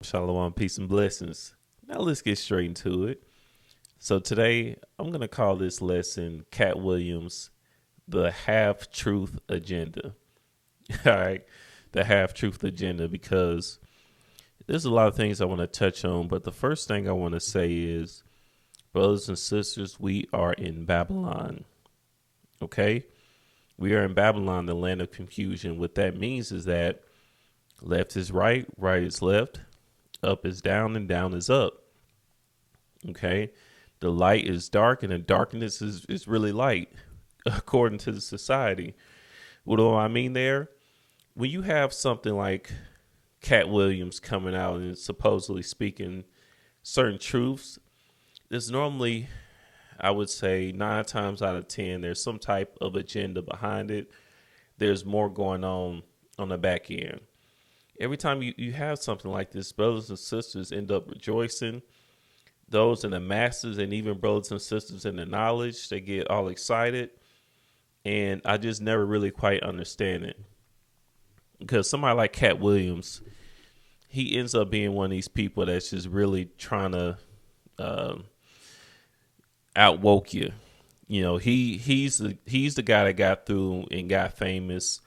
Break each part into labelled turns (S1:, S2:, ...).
S1: Shalom, peace, and blessings. Now let's get straight into it. So today I'm going to call this lesson Cat Williams, the half truth agenda. All right. The half truth agenda, because there's a lot of things I want to touch on. But the first thing I want to say is, brothers and sisters, we are in Babylon. Okay. We are in Babylon, the land of confusion. What that means is that left is right, right is left, up is down, and down is up. Okay. The light is dark and the darkness is really light, according to the society. What do I mean there? When you have something like Cat Williams coming out and supposedly speaking certain truths, there's normally, I would say, 9 times out of 10, there's some type of agenda behind it. There's more going on the back end. Every time you have something like this, brothers and sisters end up rejoicing. Those in the masses and even brothers and sisters in the knowledge, they get all excited. And I just never really quite understand it. Because somebody like Cat Williams, he ends up being one of these people that's just really trying to outwoke you. You know, he's the guy that got through and got famous,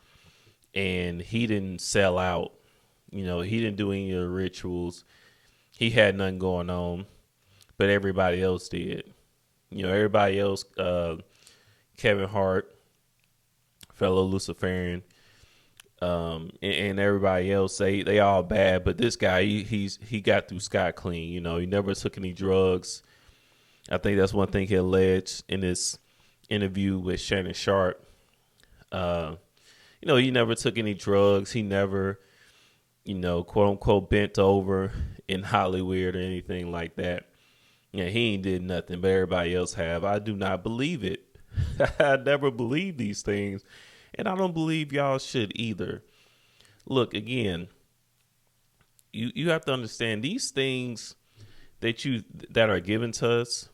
S1: and he didn't sell out. You know, he didn't do any of the rituals. He had nothing going on, but everybody else did. You know, everybody else, Kevin Hart, fellow Luciferian, and everybody else, they all bad. But this guy, he got through scot clean. You know, he never took any drugs. I think that's one thing he alleged in this interview with Shannon Sharp. You know, he never took any drugs. He never, you know, quote unquote, bent over in Hollywood or anything like that. Yeah, he ain't did nothing, but everybody else have. I do not believe it. I never believe these things, and I don't believe y'all should either. Look, again, you have to understand these things that are given to us.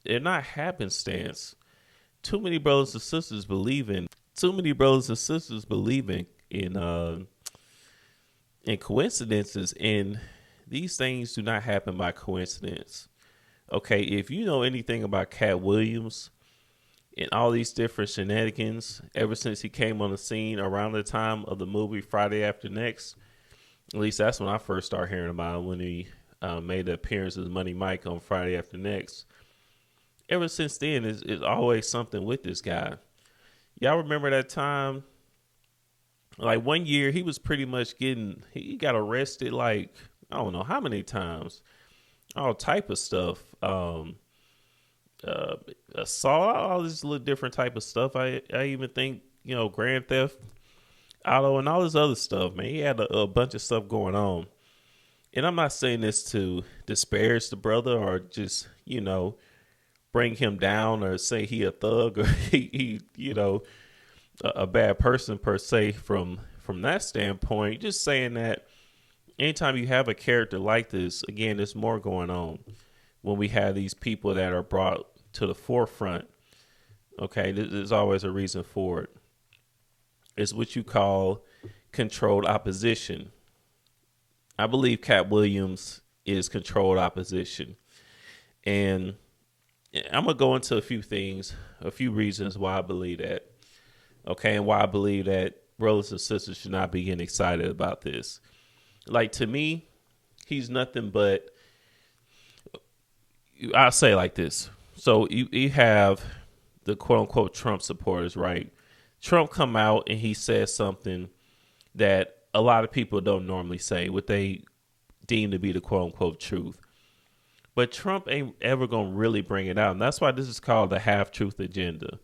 S1: They're not happenstance. Too many brothers and sisters believe in coincidences, and these things do not happen by coincidence. Okay, if you know anything about Cat Williams and all these different shenanigans ever since he came on the scene around the time of the movie Friday After Next, at least that's when I first started hearing about him, when he made the appearance as Money Mike on Friday After Next. Ever since then, it's always something with this guy. Y'all remember that time? Like one year, he was pretty much he got arrested like, I don't know how many times. All type of stuff. Assault, all this little different type of stuff. I even think, you know, grand theft, auto, and all this other stuff, man. He had a bunch of stuff going on. And I'm not saying this to disparage the brother or just, you know, bring him down or say he a thug or he you know, a bad person per se from that standpoint. Just saying that anytime you have a character like this, again, there's more going on when we have these people that are brought to the forefront. Okay, there's always a reason for it. It's what you call controlled opposition. I believe Cat Williams is controlled opposition. And I'm going to go into a few reasons why I believe that. Okay, and why I believe that brothers and sisters should not be getting excited about this. Like, to me, he's nothing but, I'll say it like this. So you have the quote unquote Trump supporters, right? Trump come out and he says something that a lot of people don't normally say, what they deem to be the quote unquote truth. But Trump ain't ever going to really bring it out. And that's why this is called the half truth agenda.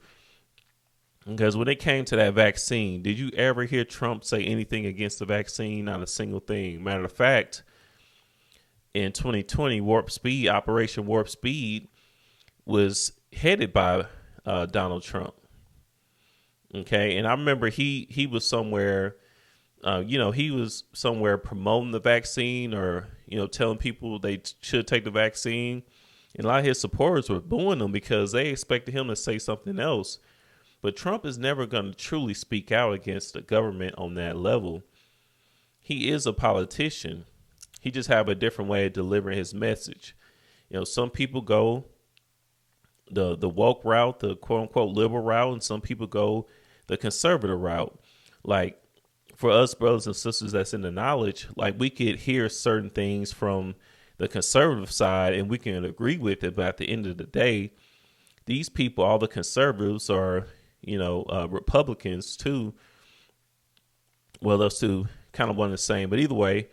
S1: Because when it came to that vaccine, did you ever hear Trump say anything against the vaccine? Not a single thing. Matter of fact, in 2020, Operation Warp Speed was headed by Donald Trump. Okay, and I remember he was somewhere, he was somewhere promoting the vaccine or, you know, telling people they should take the vaccine. And a lot of his supporters were booing him because they expected him to say something else. But Trump is never going to truly speak out against the government on that level. He is a politician. He just have a different way of delivering his message. Some people go the woke route, the quote unquote liberal route, and some people go the conservative route. Like for us brothers and sisters that's in the knowledge, like we could hear certain things from the conservative side and we can agree with it, but at the end of the day, these people, all the conservatives are, Republicans too. Well, those two kind of one and the same, but either way,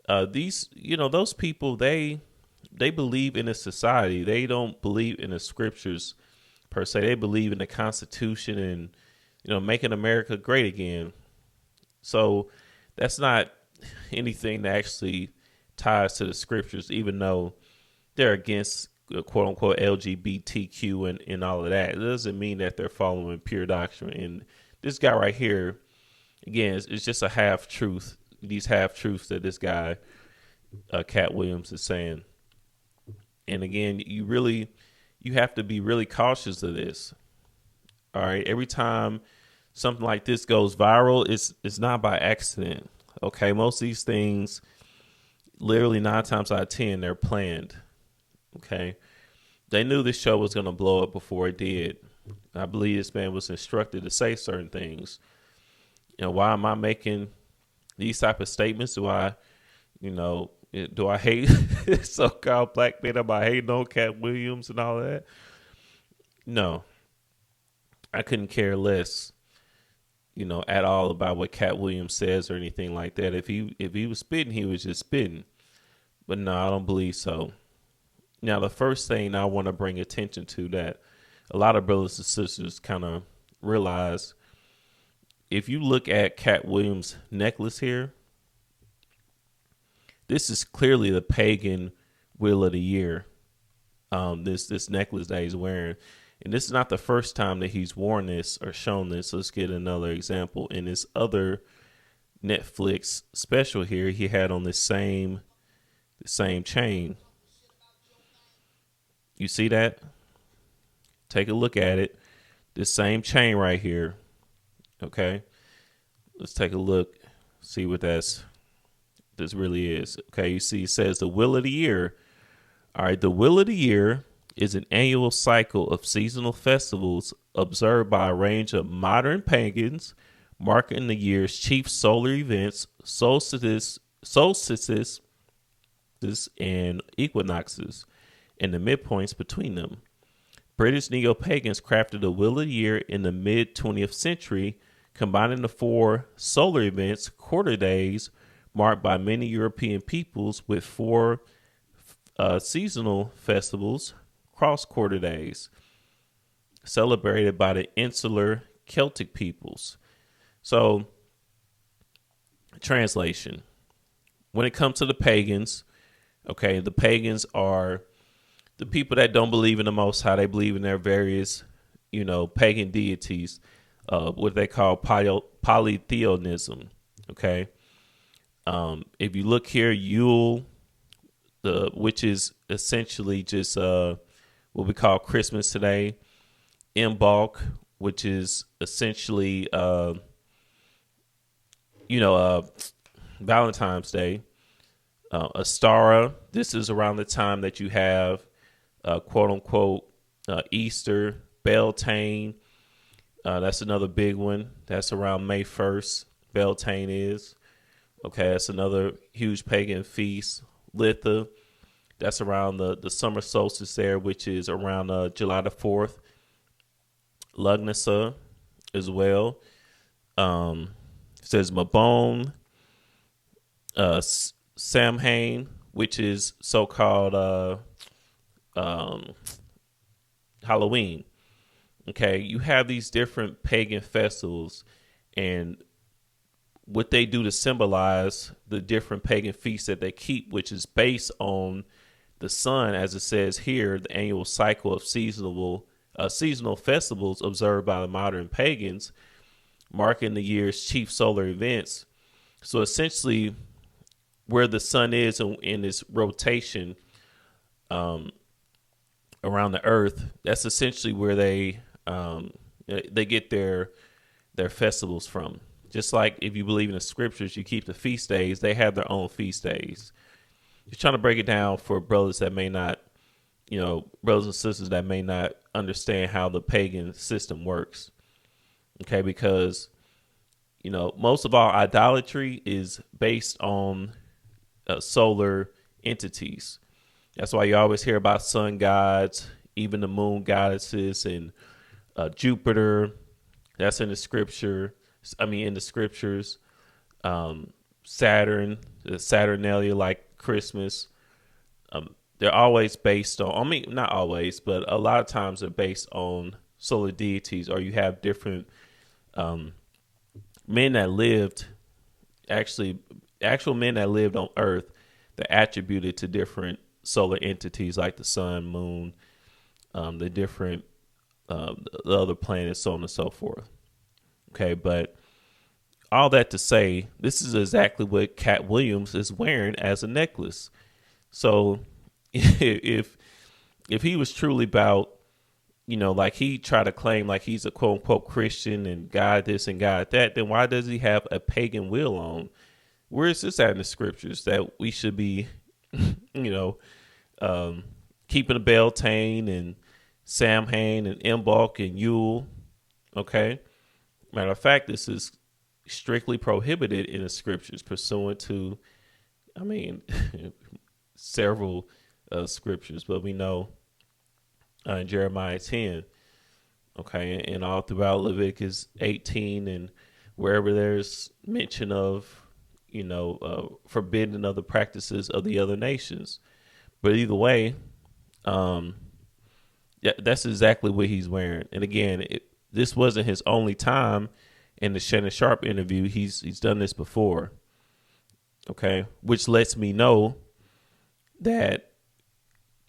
S1: those people, they believe in a society. They don't believe in the scriptures per se. They believe in the Constitution and, making America great again. So that's not anything that actually ties to the scriptures, even though they're against quote unquote LGBTQ and all of that. It doesn't mean that they're following pure doctrine. And this guy right here, again, it's just a half truth. These half truths that this guy, KATT Williams, is saying. And again, you have to be really cautious of this. All right. Every time something like this goes viral, it's not by accident. Okay. Most of these things, literally 9 times out of 10, they're planned. Okay. They knew this show was going to blow up before it did. I believe this man was instructed to say certain things. Why am I making these type of statements? Do I hate so-called black men? Am I hating on KATT Williams and all that? No, I couldn't care less, at all about what KATT Williams says or anything like that. If he was spitting, he was just spitting. But no, I don't believe so. Now, the first thing I want to bring attention to that a lot of brothers and sisters kind of realize, if you look at KATT Williams' necklace here, this is clearly the pagan wheel of the year. This necklace that he's wearing. And this is not the first time that he's worn this or shown this. Let's get another example. In this other Netflix special here, he had on the same chain. You see that? Take a look at it. This same chain right here. Okay. Let's take a look. See what this really is. Okay. You see, it says the wheel of the year. All right. The wheel of the year is an annual cycle of seasonal festivals observed by a range of modern pagans, marking the year's chief solar events, solstices, and equinoxes, and the midpoints between them. British neo-pagans crafted a wheel of the year in the mid-20th century, combining the 4 solar events, quarter days, marked by many European peoples, with 4 seasonal festivals, cross-quarter days, celebrated by the insular Celtic peoples. So, translation. When it comes to the pagans, okay, the pagans are the people that don't believe in the Most High. They believe in their various, pagan deities, what they call polytheism. Okay. If you look here, Yule, which is essentially just what we call Christmas today. Imbolc, which is essentially Valentine's Day. Astara, this is around the time that you have quote unquote Easter. Beltane, that's another big one. That's around May 1st. Beltane is. Okay, that's another huge pagan feast. Litha, that's around the summer solstice there, which is around July the 4th. Lugnasa as well. It says Mabon, Samhain, which is so-called Halloween. Okay, you have these different pagan festivals, and what they do to symbolize the different pagan feasts that they keep, which is based on the sun, as it says here, the annual cycle of seasonal festivals observed by the modern pagans, marking the year's chief solar events. So essentially, where the sun is in its rotation around the earth, that's essentially where they get their festivals from. Just like if you believe in the scriptures, you keep the feast days, they have their own feast days. He's trying to break it down for brothers that may not, brothers and sisters that may not understand how the pagan system works. Okay, because most of our idolatry is based on solar entities. That's why you always hear about sun gods, even the moon goddesses, and Jupiter. That's in the scripture. In the scriptures. Saturn, the Saturnalia, like Christmas. They're always based on, not always, but a lot of times they're based on solar deities, or you have different men that lived, actual men that lived on Earth that attributed to different solar entities like the sun, moon, the different, the other planets, so on and so forth. Okay, but all that to say, this is exactly what KATT Williams is wearing as a necklace. So if he was truly about, like he tried to claim like he's a quote unquote Christian and God this and God that, then why does he have a pagan wheel on? Where is this at in the scriptures that we should be, keeping a Beltane and Samhain and Imbolc and Yule? Okay. Matter of fact, this is strictly prohibited in the scriptures pursuant to, several scriptures, but we know in Jeremiah 10, okay, and all throughout Leviticus 18 and wherever there's mention of, forbidding other practices of the other nations. But either way, that's exactly what he's wearing. And again, this wasn't his only time in the Shannon Sharp interview. He's done this before. Okay. Which lets me know that,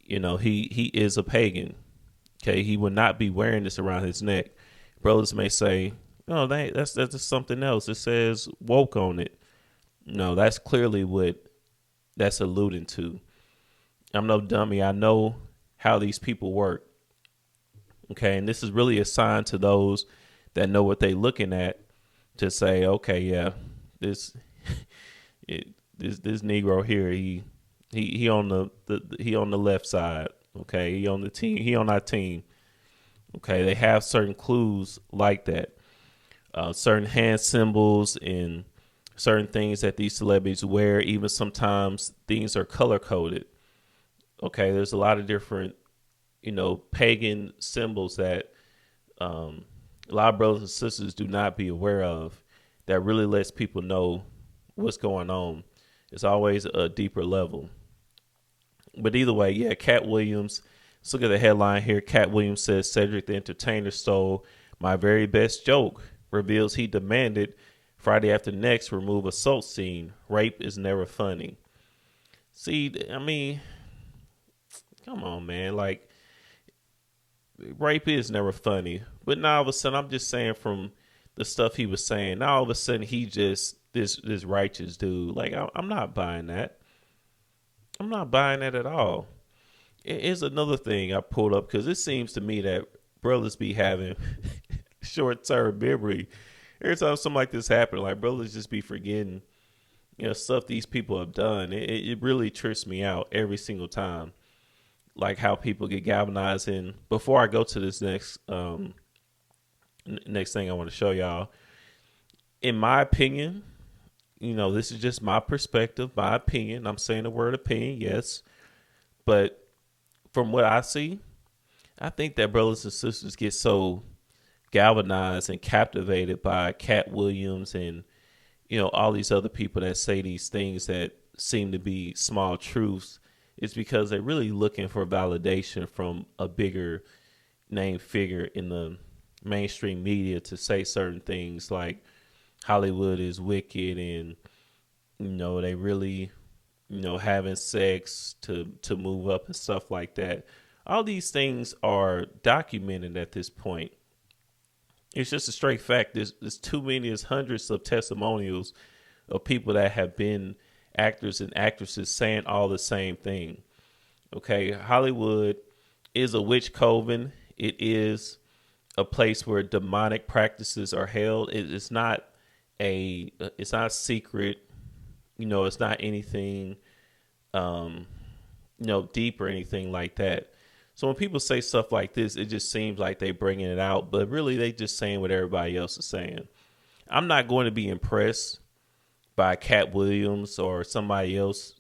S1: he is a pagan. Okay. He would not be wearing this around his neck. Brothers may say, oh, that's just something else. It says woke on it. No, that's clearly what that's alluding to. I'm no dummy. I know how these people work. Okay. And this is really a sign to those that know what they're looking at to say, okay, yeah, this Negro here, he on the left side. Okay. He on the team. He on our team. Okay. They have certain clues like that. Certain hand symbols and certain things that these celebrities wear. Even sometimes things are color coded. Okay. There's a lot of different, pagan symbols that a lot of brothers and sisters do not be aware of that really lets people know what's going on. It's always a deeper level. But either way, yeah, KATT Williams. Let's look at the headline here. KATT Williams says Cedric the Entertainer stole my very best joke. Reveals he demanded Friday After Next remove assault scene. Rape is never funny. See, come on, man. Like, rape is never funny. But now all of a sudden, I'm just saying from the stuff he was saying, now all of a sudden he just this righteous dude. Like, I'm not buying that. I'm not buying that at all. Here's another thing I pulled up because it seems to me that brothers be having short-term memory. Every time something like this happens, like brothers just be forgetting, stuff these people have done. It really trips me out every single time. Like how people get galvanized. And before I go to this next thing I want to show y'all, in my opinion, this is just my perspective, my opinion. I'm saying the word opinion, yes. But from what I see, I think that brothers and sisters get so galvanized and captivated by KATT Williams and, all these other people that say these things that seem to be small truths. It's because they're really looking for validation from a bigger name figure in the mainstream media to say certain things like Hollywood is wicked and, they really, having sex to move up and stuff like that. All these things are documented at this point. It's just a straight fact. There's too many, there's hundreds of testimonials of people that have been actors and actresses saying all the same thing. Okay, Hollywood is a witch coven. It is a place where demonic practices are held. It's not secret. It's not anything um, deep or anything like that. So when people say stuff like this, it just seems like they bringing it out, but really they just saying what everybody else is saying. I'm not going to be impressed by Cat Williams or somebody else,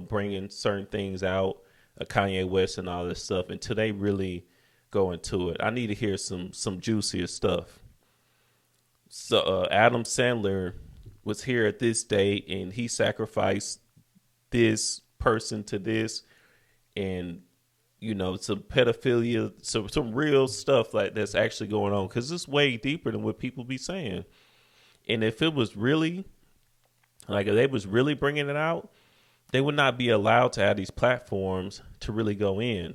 S1: bringing certain things out, Kanye West and all this stuff until they really go into it. I need to hear some juicier stuff. So Adam Sandler was here at this date and he sacrificed this person to this, and some pedophilia, some real stuff like that's actually going on, because it's way deeper than what people be saying. And if it was really like, if they was really bringing it out, they would not be allowed to have these platforms to really go in.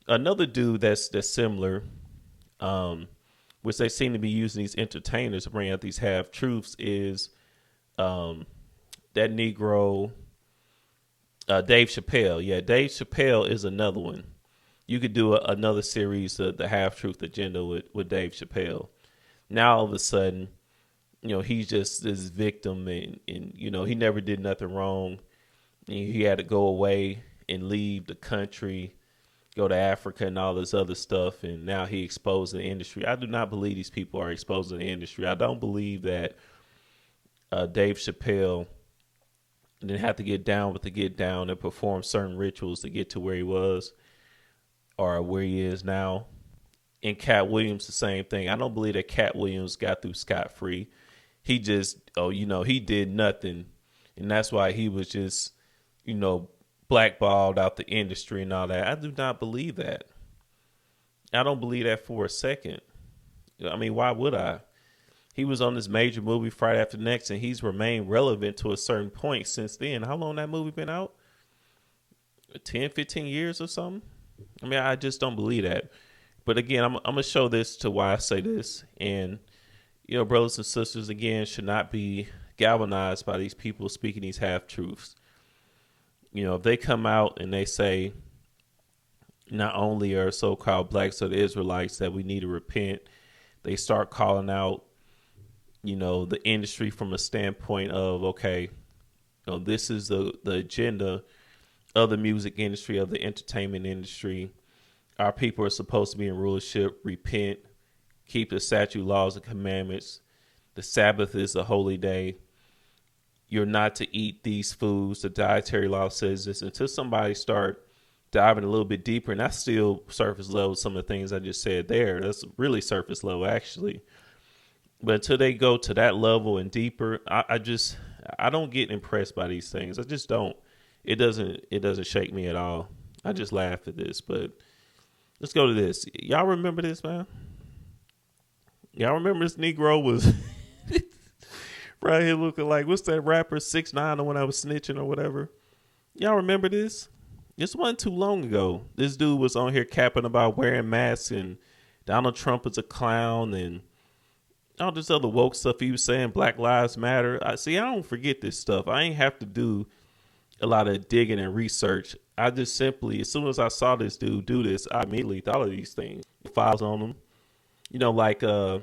S1: Another dude that's similar, which they seem to be using these entertainers to bring out these half truths, is that Negro, Dave Chappelle. Yeah, Dave Chappelle is another one. You could do another series of the half truth agenda with Dave Chappelle. Now all of a sudden, he's just this victim, and he never did nothing wrong. He had to go away and leave the country, go to Africa and all this other stuff, and now he exposed the industry. I do not believe these people are exposing the industry. I don't believe that Dave Chappelle didn't have to get down with the get down and perform certain rituals to get to where he was or where he is now. And Cat Williams, the same thing. I don't believe that Cat Williams got through scot-free. He just, he did nothing. And that's why he was just, blackballed out the industry and all that. I do not believe that. I don't believe that for a second. I mean, why would I? He was on this major movie Friday After Next, and he's remained relevant to a certain point since then. How long that movie been out? 10, 15 years or something? I mean, I just don't believe that. But again, I'm going to show this to why I say this. And, brothers and sisters, again, should not be galvanized by these people speaking these half-truths. If they come out and they say, not only are so-called blacks or the Israelites that we need to repent, they start calling out, the industry from a standpoint of, okay, this is the agenda of the music industry, of the entertainment industry. Our people are supposed to be in rulership, repent, keep the statute, laws, and commandments. The Sabbath is a holy day. You're not to eat these foods. The dietary law says this. Until somebody start diving a little bit deeper, and that's still surface level, some of the things I just said there. That's really surface level, actually. But until they go to that level and deeper, I don't get impressed by these things. I just don't. It doesn't shake me at all. I just laugh at this. But let's go to this. Y'all remember this, man? Y'all remember this Negro was right here looking like, what's that rapper, 6ix9ine, the one I was snitching or whatever? Y'all remember this? This wasn't too long ago. This dude was on here capping about wearing masks and Donald Trump is a clown and all this other woke stuff he was saying, Black Lives Matter. I don't forget this stuff. I ain't have to do a lot of digging and research. I just simply, as soon as I saw this dude do this, I immediately thought of these things. Files on him. Like when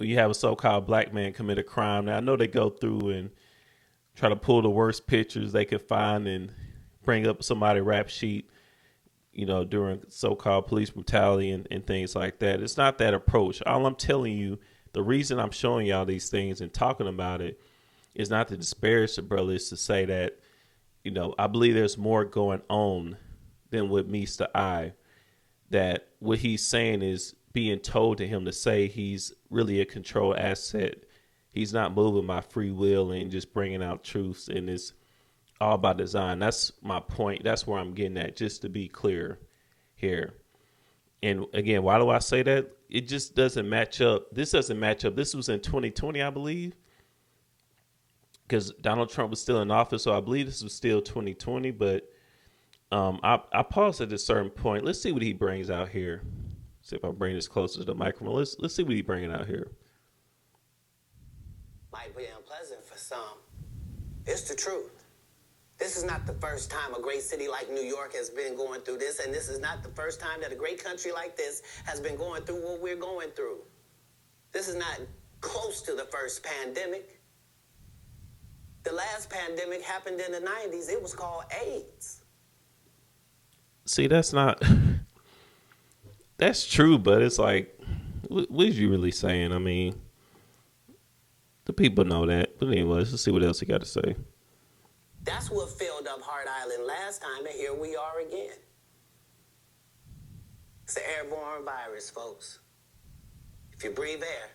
S1: you have a so-called black man commit a crime. Now, I know they go through and try to pull the worst pictures they can find and bring up somebody's rap sheet, during so-called police brutality and things like that. It's not that approach. All I'm telling you, the reason I'm showing y'all these things and talking about it is not to disparage the brother. It's to say that, I believe there's more going on than what meets the eye. That what he's saying is being told to him to say he's really a control asset. He's not moving by free will and just bringing out truths, and it's all by design. That's my point. That's where I'm getting at, just to be clear here. And again, why do I say that? It just doesn't match up. This doesn't match up. This was in 2020, I believe, because Donald Trump was still in office. So I believe this was still 2020. But I paused at a certain point. Let's see what he brings out here. See if I bring this closer to the microphone. Let's see what he's bringing out here.
S2: Might be unpleasant for some. It's the truth. This is not the first time a great city like New York has been going through this, and this is not the first time that a great country like this has been going through what we're going through. This is not close to the first pandemic. The last pandemic happened in the 90s. It was called AIDS.
S1: See, that's not. That's true, but it's like, what is you really saying? I mean, the people know that. But anyways, let's see what else he got to say.
S2: That's what filled up Hart Island last time, and here we are again. It's an airborne virus, folks. If you breathe air,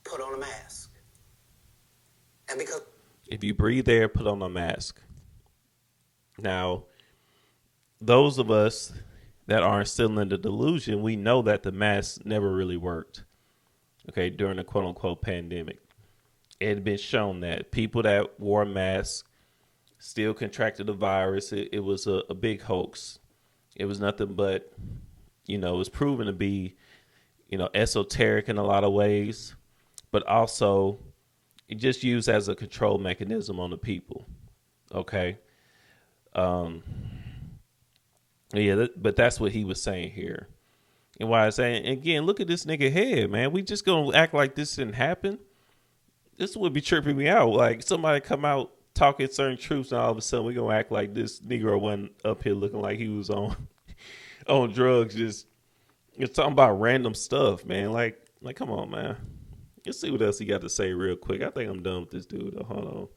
S2: put on a mask. And because
S1: If you breathe air, put on a mask. Now, those of us that aren't still in the delusion, we know that the mask never really worked. Okay, during the quote unquote pandemic. It had been shown that people that wore masks still contracted the virus. It was a big hoax. It was nothing but, it was proven to be, esoteric in a lot of ways, but also it just used as a control mechanism on the people. Okay. But that's what he was saying here. And why I say, again, look at this nigga head, man. We just gonna act like this didn't happen. This would be tripping me out. Like somebody come out talking certain truths, and all of a sudden we gonna act like this Negro wasn't up here looking like he was on on drugs. Just you're talking about random stuff, man. Like come on, man. Let's see what else he got to say real quick. I think I'm done with this dude. Hold on.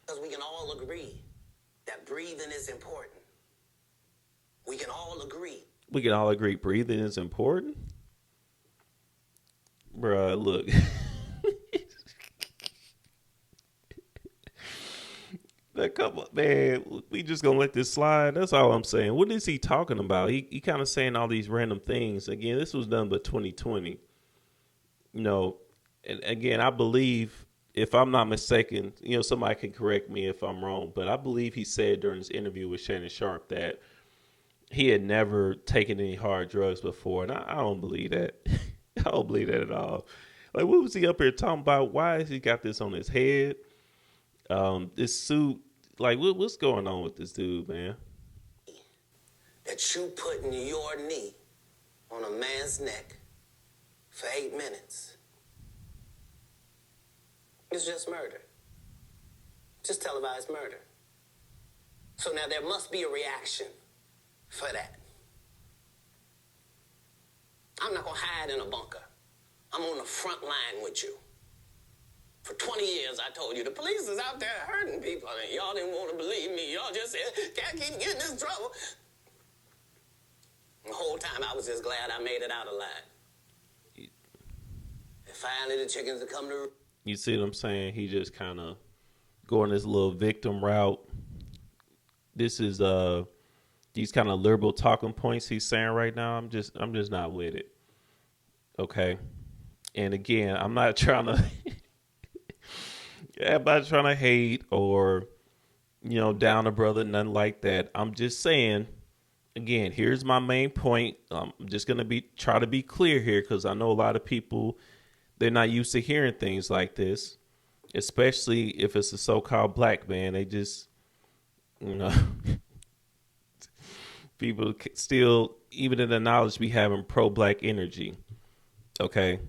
S2: Because we can all agree that breathing is important. We can all agree.
S1: We can all agree breathing is important. Bruh, look. Come on, man. We just gonna let this slide. That's all I'm saying. What is he talking about? He kind of saying all these random things. Again, this was done by 2020. And again, I believe, if I'm not mistaken, somebody can correct me if I'm wrong, but I believe he said during his interview with Shannon Sharp that he had never taken any hard drugs before, and I don't believe that. I don't believe that at all. Like, what was he up here talking about? Why has he got this on his head? This suit, like, what's going on with this dude, man?
S2: That you putting your knee on a man's neck for 8 minutes. It's just murder. Just televised murder. So now there must be a reaction for that. I'm not going to hide in a bunker. I'm on the front line with you. For 20 years, I told you, the police is out there hurting people, and y'all didn't want to believe me. Y'all just said, can't keep getting in trouble. The whole time, I was just glad I made it out alive. And finally, the chickens have come to...
S1: You see what I'm saying? He just kind of going this little victim route. This is these kind of liberal talking points he's saying right now. I'm just not with it. Okay. And again, I'm not trying to hate or down a brother, nothing like that. I'm just saying, again, here's my main point. I'm just gonna try to be clear here, because I know a lot of people, they're not used to hearing things like this, especially if it's a so-called black man. They just, people still, even in the knowledge, be having pro-black energy. Okay.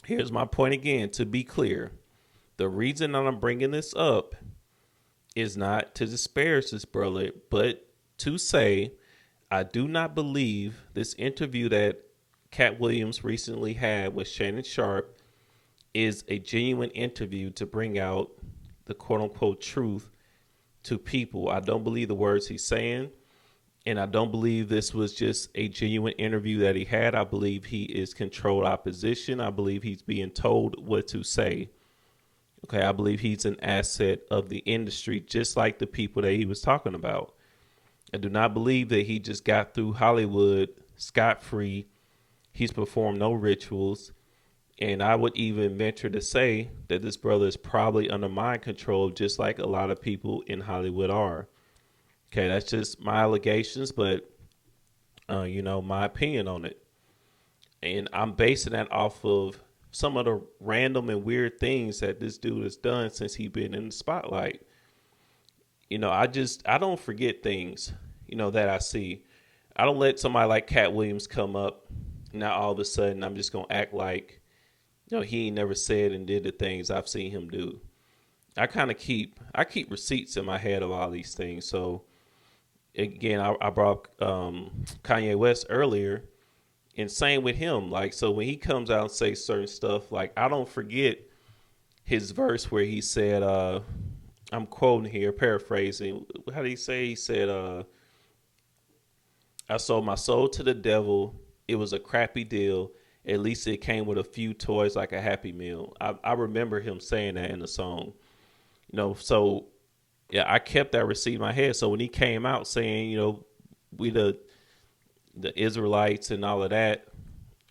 S1: Here's my point again, to be clear. The reason that I'm bringing this up is not to disparage this brother, but to say I do not believe this interview that KATT Williams recently had with Shannon Sharp is a genuine interview to bring out the quote-unquote truth to people. I don't believe the words he's saying, and I don't believe this was just a genuine interview that he had. I believe he is controlled opposition. I believe he's being told what to say. Okay, I believe he's an asset of the industry, just like the people that he was talking about. I do not believe that he just got through Hollywood scot-free. He's performed no rituals. And I would even venture to say that this brother is probably under mind control, just like a lot of people in Hollywood are. Okay, that's just my allegations, but, my opinion on it. And I'm basing that off of some of the random and weird things that this dude has done since he's been in the spotlight. I don't forget things, that I see. I don't let somebody like KATT Williams come up. Now all of a sudden I'm just going to act like, he ain't never said and did the things I've seen him do. I keep receipts in my head of all these things. So again, I brought Kanye West earlier, and same with him. Like, so when he comes out and say certain stuff, like I don't forget his verse where he said, I'm quoting here, paraphrasing. How did he say? He said, I sold my soul to the devil. It was a crappy deal. At least it came with a few toys like a Happy Meal. I remember him saying that in the song. So yeah, I kept that receipt in my head. So when he came out saying, we the Israelites and all of that,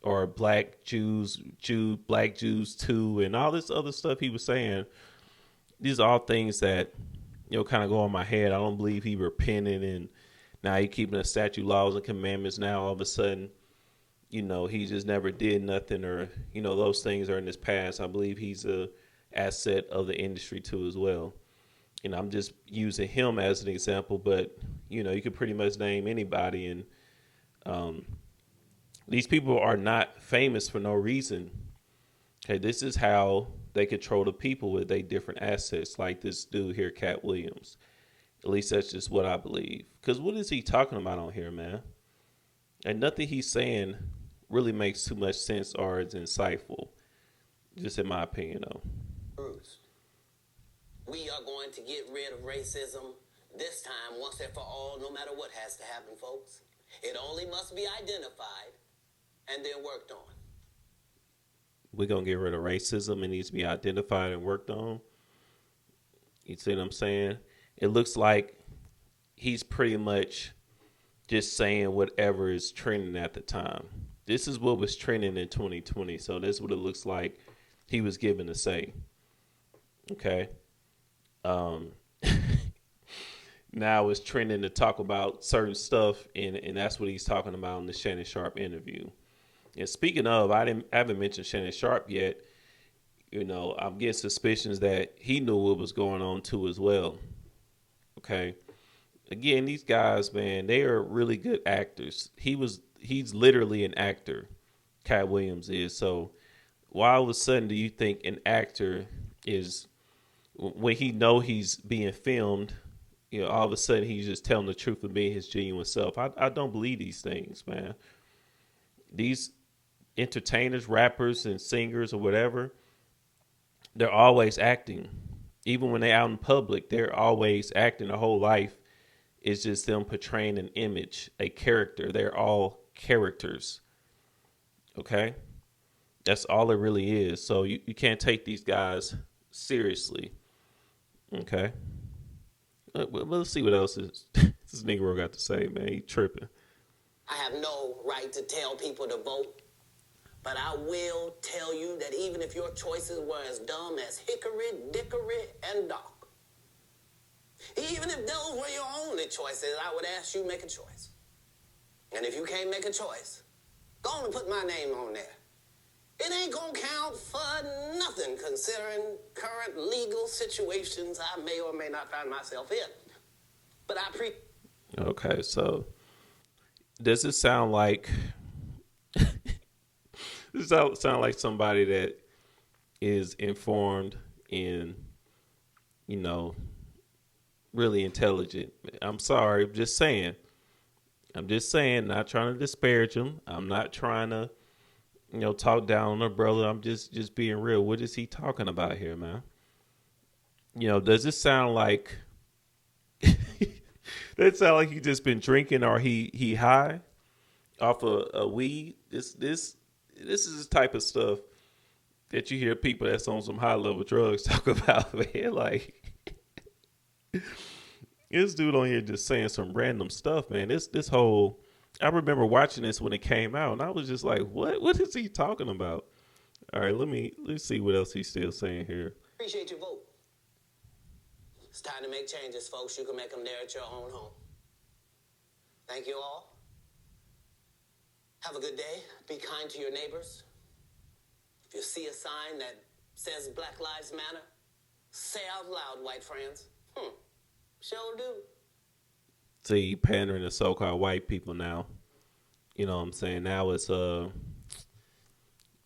S1: or black Jews too, and all this other stuff he was saying, these are all things that kind of go in my head. I don't believe he repented, and now he keeping the statute, laws, and commandments. Now all of a sudden, he just never did nothing, or those things are in his past. I believe he's a asset of the industry too as well. I'm just using him as an example, but you could pretty much name anybody, and these people are not famous for no reason. Okay, this is how they control the people with their different assets, like this dude here, KATT Williams. At least that's just what I believe. Because what is he talking about on here, man? And nothing he's saying really makes too much sense or is insightful, just in my opinion, though.
S2: Bruce, we are going to get rid of racism this time, once and for all, no matter what has to happen, folks. It only must be identified and then worked on.
S1: We're going to get rid of racism. It needs to be identified and worked on. You see what I'm saying? It looks like he's pretty much just saying whatever is trending at the time. This is what was trending in 2020. So this is what it looks like he was given to say. Okay. Now it's trending to talk about certain stuff, and that's what he's talking about in the Shannon Sharp interview. And speaking of, I haven't mentioned Shannon Sharp yet. I'm getting suspicions that he knew what was going on too as well. Okay. Again, these guys, man, they are really good actors. He's literally an actor. KATT Williams is. So why all of a sudden do you think an actor is, when he know he's being filmed, all of a sudden he's just telling the truth of being his genuine self? I don't believe these things, man. These entertainers, rappers, and singers or whatever, they're always acting. Even when they're out in public, they're always acting. Their whole life is just them portraying an image, a character. They're all characters. Okay? That's all it really is. So you can't take these guys seriously. Okay? Well, let's see what else this Negro got to say, man. He tripping.
S2: I have no right to tell people to vote, but I will tell you that even if your choices were as dumb as hickory, dickory, and dock, even if those were your only choices, I would ask you to make a choice. And if you can't make a choice, go on and put my name on there. It ain't gonna count for nothing, considering current legal situations I may or may not find myself in. But
S1: Okay, so does it sound like does it sound like somebody that is informed and really intelligent? I'm sorry, I'm just saying, not trying to disparage him. I'm not trying to talk down on a brother. I'm just being real. What is he talking about here, man? Does it sound like that sound like he just been drinking, or he high off a weed? This is the type of stuff that you hear people that's on some high level drugs talk about, man. Like, this dude on here just saying some random stuff, man. This whole, I remember watching this when it came out, and I was just like, what is he talking about? All right, let's see what else he's still saying here.
S2: Appreciate your vote. It's time to make changes, folks. You can make them there at your own home. Thank you all. Have a good day. Be kind to your neighbors. If you see a sign that says Black Lives Matter, say out loud, white friends. Sure do.
S1: See, pandering to so-called white people now. You know what I'm saying? Now it's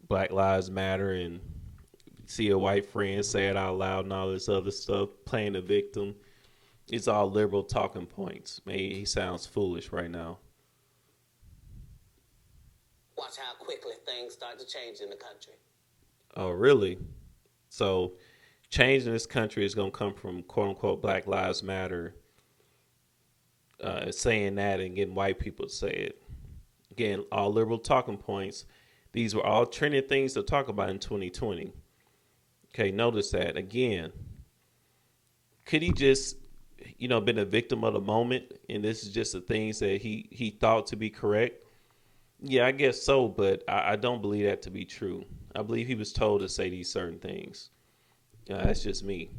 S1: Black Lives Matter, and see a white friend say it out loud and all this other stuff, playing the victim. It's all liberal talking points. Man, he sounds foolish right now.
S2: Watch how quickly things start to change in the country.
S1: Oh, really? So, change in this country is going to come from quote unquote Black Lives Matter saying that and getting white people to say it. Again, all liberal talking points. These were all trending things to talk about in 2020. Okay, notice that. Again, could he just, been a victim of the moment and this is just the things that he thought to be correct? Yeah, I guess so, but I don't believe that to be true. I believe he was told to say these certain things. That's just me.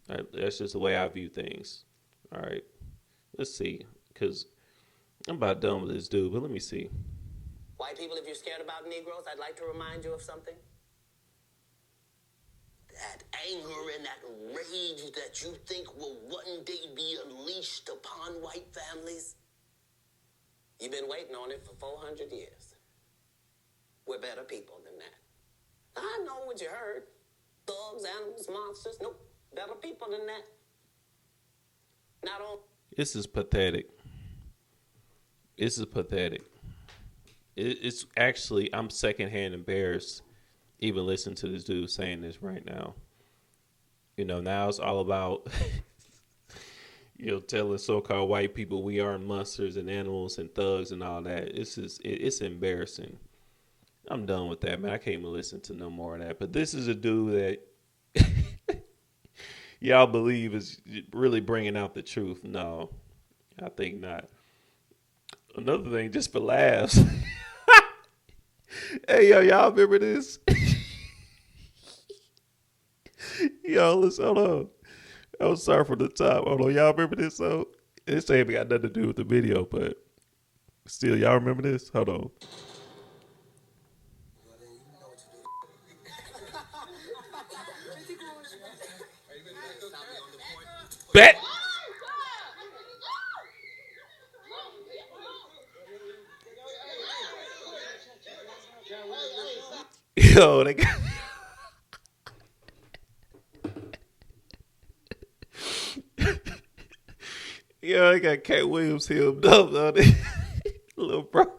S1: That's just the way I view things. All right, let's see, because I'm about done with this dude, but let me see.
S2: White people, if you're scared about Negroes, I'd like to remind you of something. That anger and that rage that you think will one day be unleashed upon white families, you've been waiting on it for 400 years. We're better people than that. I know what you heard. Thugs, animals, monsters. Nope. Better people than that. Not all.
S1: This is pathetic. This is pathetic. It's actually, I'm secondhand embarrassed even listening to this dude saying this right now. Now it's all about, telling so-called white people we are monsters and animals and thugs and all that. It's embarrassing. I'm done with that, man. I can't even listen to no more of that. But this is a dude that y'all believe is really bringing out the truth. No, I think not. Another thing, just for laughs. Hey, y'all remember this? Yo, listen, hold on. I'm sorry for the top. Hold on, y'all remember this? So this ain't got nothing to do with the video, but still, y'all remember this? Hold on. Bet. Yo, they got. Yo, they got KATT Williams hemmed up on it. Little bro.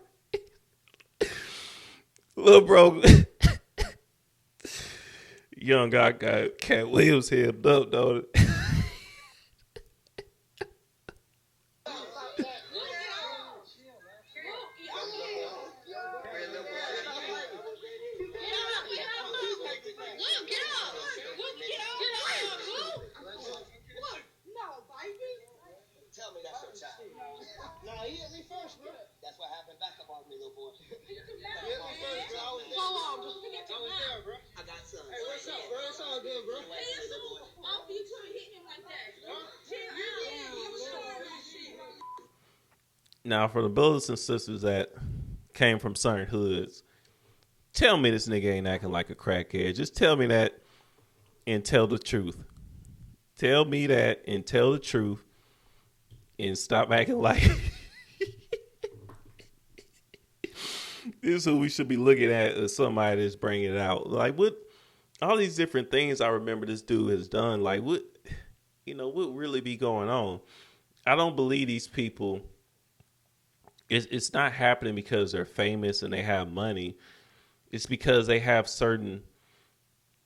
S1: Little bro. Young guy got KATT Williams hemmed up, don't it?
S2: Tell me that's your child. No, he hit me first, bro. That's what happened. Back up on me, little boy. Hit me first, bro. I was there, bro. I got sons. Hey, what's up, bro? It's all good, bro.
S3: Off you trying to hit him like that.
S1: Now, for the brothers and sisters that came from certain hoods, tell me this nigga ain't acting like a crackhead. Just tell me that and tell the truth. Tell me that and tell the truth and stop acting like this is who we should be looking at as somebody that's bringing it out. Like, what, all these different things I remember this dude has done, like, what really be going on? I don't believe these people. It's not happening because they're famous and they have money. It's because they have certain,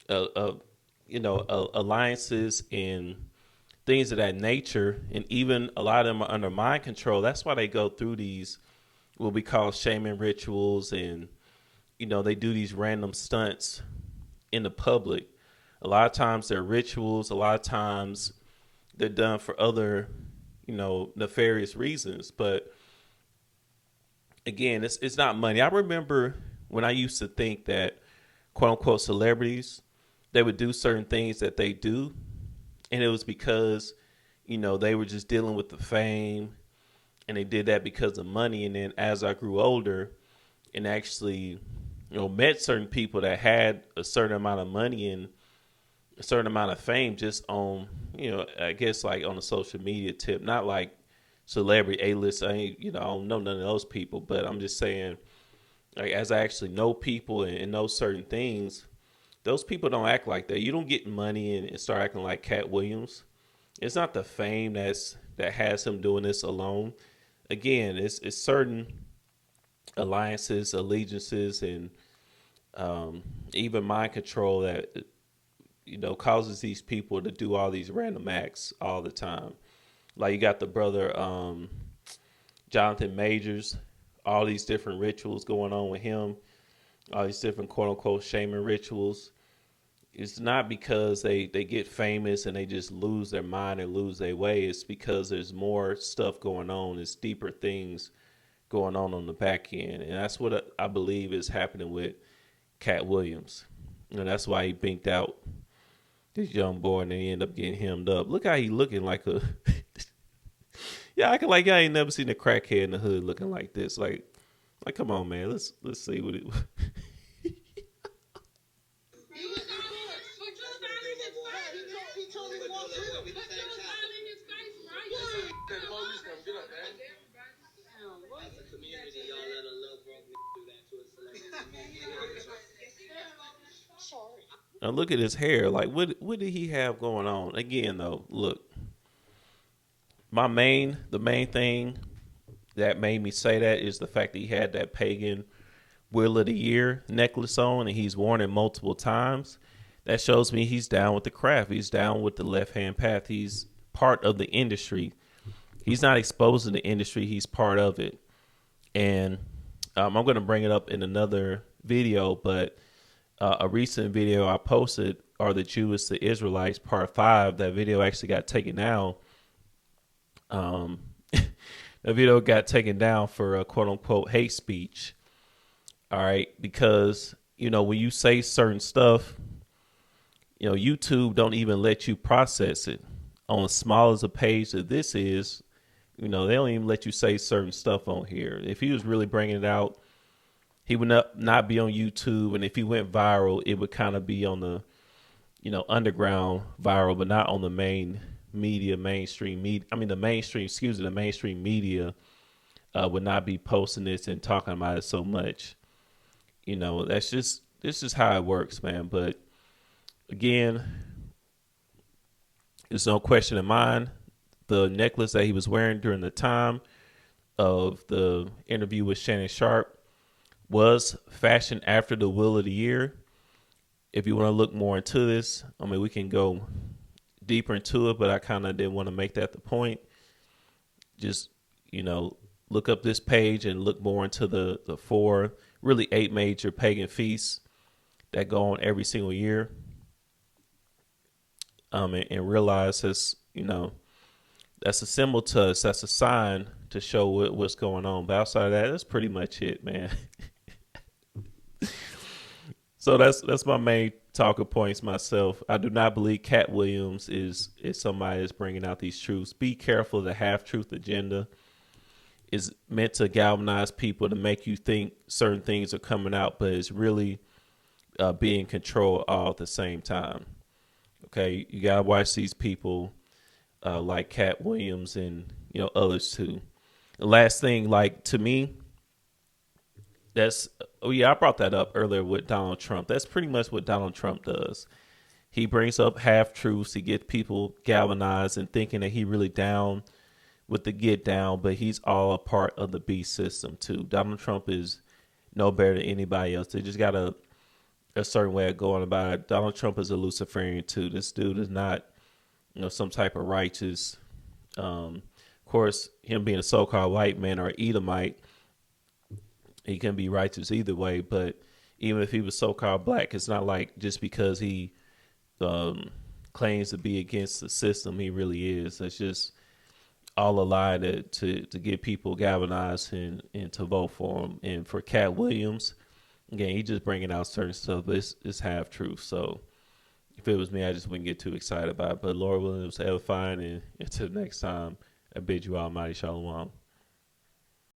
S1: alliances and things of that nature, and even a lot of them are under mind control. That's why they go through these what we call shaming rituals, and they do these random stunts in the public. A lot of times they're rituals. A lot of times they're done for other, nefarious reasons. But again, it's not money. I remember when I used to think that quote unquote celebrities, they would do certain things that they do, and it was because, they were just dealing with the fame and they did that because of money. And then as I grew older and actually, met certain people that had a certain amount of money and a certain amount of fame just on, I guess like on a social media tip, not like celebrity A-list. I don't know none of those people, but I'm just saying, like, as I actually know people and know certain things, those people don't act like that. You don't get money and start acting like Cat Williams. It's not the fame that has him doing this alone. Again, it's certain alliances, allegiances, and even mind control that causes these people to do all these random acts all the time. Like you got the brother Jonathan Majors, all these different rituals going on with him, all these different quote unquote shaman rituals. It's not because they get famous and they just lose their mind and lose their way. It's because there's more stuff going on. It's deeper things going on the back end. And that's what I believe is happening with Cat Williams. And that's why he binked out this young boy and then he ended up getting hemmed up. Look how he looking like a yeah, acting like I ain't never seen a crackhead in the hood looking like this. Like come on, man. Let's see what it Now look at his hair. Like what did he have going on? Again though, look. The main thing that made me say that is the fact that he had that pagan Wheel of the Year necklace on and he's worn it multiple times. That shows me he's down with the craft. He's down with the left hand path. He's part of the industry. He's not exposing the industry. He's part of it. And I'm going to bring it up in another video, but a recent video I posted, Are the Jews the Israelites, part 5, that video actually got taken down. The video got taken down for a quote unquote hate speech. All right. Because, when you say certain stuff, YouTube don't even let you process it on as small as a page that this is. They don't even let you say certain stuff on here. If he was really bringing it out, he would not be on YouTube. And if he went viral, it would kind of be on the, underground viral, but not on the mainstream media would not be posting this and talking about it so much. This is how it works, man. But again, there's no question in mind. The necklace that he was wearing during the time of the interview with Shannon Sharp was fashioned after the Wheel of the Year. If you want to look more into this, we can go deeper into it, but I kind of didn't want to make that the point. Just, look up this page and look more into the 8 major pagan feasts that go on every single year. And realize that's a symbol to us. That's a sign to show what's going on. But outside of that, that's pretty much it, man. So that's my main talking points myself. I do not believe Cat Williams is somebody that's bringing out these truths. Be careful. The half-truth agenda is meant to galvanize people to make you think certain things are coming out, but it's really being controlled all at the same time. Okay, you got to watch these people like Cat Williams and others too. The last thing, to me, I brought that up earlier with Donald Trump. That's pretty much what Donald Trump does. He brings up half truths to get people galvanized and thinking that he really down with the get down, but he's all a part of the beast system too. Donald Trump is no better than anybody else. They just got a certain way of going about it. Donald Trump is a Luciferian too. This dude is not, some type of righteous. Of course, him being a so-called white man or Edomite, he can be righteous either way. But even if he was so-called black, it's not like just because he claims to be against the system, he really is. It's just all a lie to get people galvanized and to vote for him. And for Cat Williams, again, he just bringing out certain stuff, but it's half truth. So if it was me, I just wouldn't get too excited about it. But Lord willing, it was edifying. And until next time, I bid you all mighty shalom.